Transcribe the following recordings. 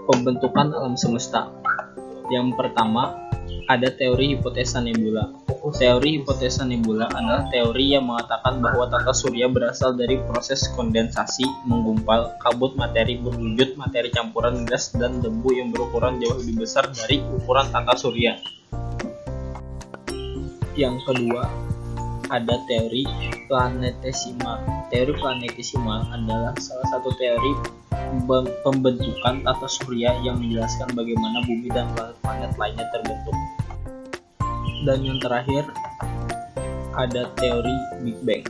Pembentukan alam semesta. Yang pertama, ada teori hipotesa nebula. Teori hipotesa nebula adalah teori yang mengatakan bahwa tata surya berasal dari proses kondensasi, menggumpal, kabut materi berwujud materi campuran gas dan debu yang berukuran jauh lebih besar dari ukuran tata surya. Yang kedua, ada teori planetesimal. Teori planetesimal adalah salah satu teori pembentukan tata surya yang menjelaskan bagaimana bumi dan planet-planet lainnya terbentuk. Dan yang terakhir, ada teori Big Bang.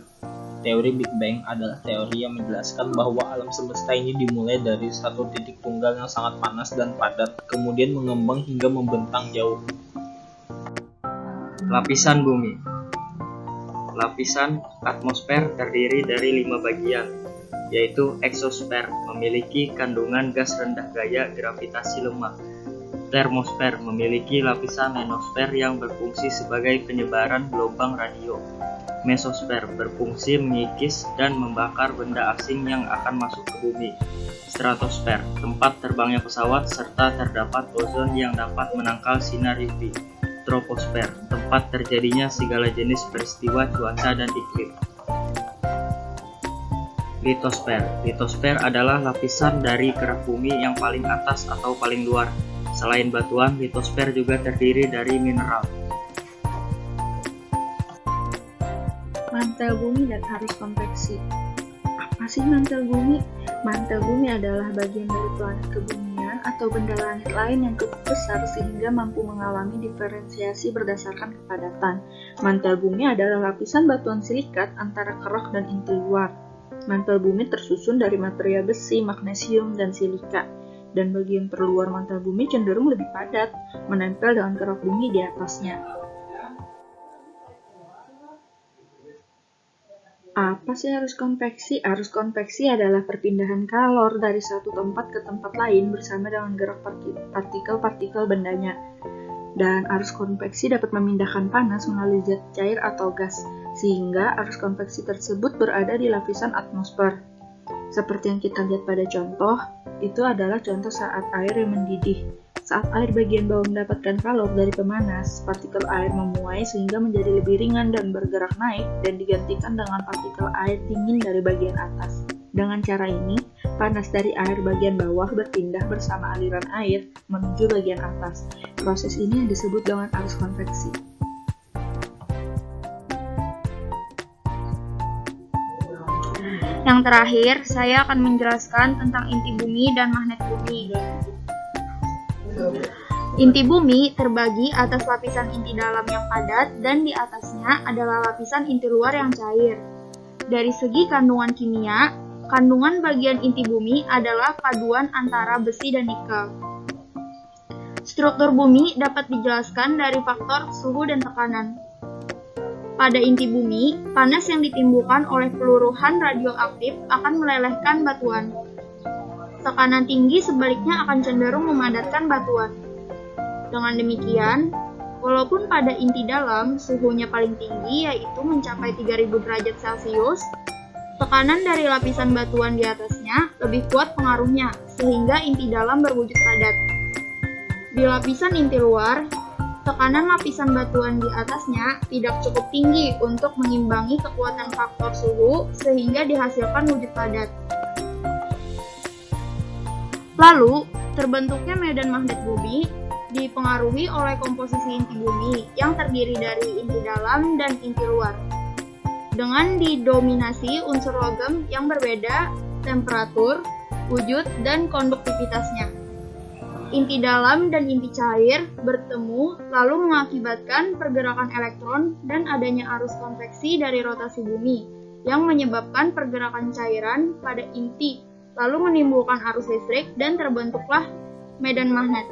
Teori Big Bang adalah teori yang menjelaskan bahwa alam semesta ini dimulai dari satu titik tunggal yang sangat panas dan padat, kemudian mengembang hingga membentang jauh. Lapisan bumi. Lapisan atmosfer terdiri dari 5 bagian, yaitu eksosfer, memiliki kandungan gas rendah gaya gravitasi lemah. Termosfer memiliki lapisan ionosfer yang berfungsi sebagai penyebaran gelombang radio. Mesosfer berfungsi mengikis dan membakar benda asing yang akan masuk ke bumi. Stratosfer, tempat terbangnya pesawat serta terdapat ozon yang dapat menangkal sinar UV. Troposfer, tempat terjadinya segala jenis peristiwa cuaca dan iklim. Litosfer. Litosfer adalah lapisan dari kerak bumi yang paling atas atau paling luar. Selain batuan, litosfer juga terdiri dari mineral. Mantel bumi dan arus konveksi. Apa sih mantel bumi? Mantel bumi adalah bagian dari planet kebumian atau benda langit lain yang cukup besar sehingga mampu mengalami diferensiasi berdasarkan kepadatan. Mantel bumi adalah lapisan batuan silikat antara kerak dan inti luar. Mantel bumi tersusun dari material besi, magnesium, dan silika. Dan bagian terluar mantel bumi cenderung lebih padat, menempel dengan kerak bumi di atasnya. Apa sih arus konveksi? Arus konveksi adalah perpindahan kalor dari satu tempat ke tempat lain bersama dengan gerak partikel-partikel bendanya. Dan arus konveksi dapat memindahkan panas melalui zat cair atau gas, sehingga arus konveksi tersebut berada di lapisan atmosfer. Seperti yang kita lihat pada contoh, itu adalah contoh saat air yang mendidih. Saat air bagian bawah mendapatkan kalor dari pemanas, partikel air memuai sehingga menjadi lebih ringan dan bergerak naik dan digantikan dengan partikel air dingin dari bagian atas. Dengan cara ini, panas dari air bagian bawah berpindah bersama aliran air menuju bagian atas. Proses ini yang disebut dengan arus konveksi. Yang terakhir, saya akan menjelaskan tentang inti bumi dan magnet bumi. Inti bumi terbagi atas lapisan inti dalam yang padat dan di atasnya adalah lapisan inti luar yang cair. Dari segi kandungan kimia, kandungan bagian inti bumi adalah paduan antara besi dan nikel. Struktur bumi dapat dijelaskan dari faktor suhu dan tekanan. Pada inti bumi, panas yang ditimbulkan oleh peluruhan radioaktif akan melelehkan batuan. Tekanan tinggi sebaliknya akan cenderung memadatkan batuan. Dengan demikian, walaupun pada inti dalam suhunya paling tinggi yaitu mencapai 3000 derajat Celcius, tekanan dari lapisan batuan di atasnya lebih kuat pengaruhnya sehingga inti dalam berwujud padat. Di lapisan inti luar, tekanan lapisan batuan di atasnya tidak cukup tinggi untuk mengimbangi kekuatan faktor suhu sehingga dihasilkan wujud padat. Lalu, terbentuknya medan magnet bumi dipengaruhi oleh komposisi inti bumi yang terdiri dari inti dalam dan inti luar. Dengan didominasi unsur logam yang berbeda temperatur, wujud, dan konduktivitasnya. Inti dalam dan inti cair bertemu lalu mengakibatkan pergerakan elektron dan adanya arus konveksi dari rotasi bumi yang menyebabkan pergerakan cairan pada inti lalu menimbulkan arus listrik dan terbentuklah medan magnet.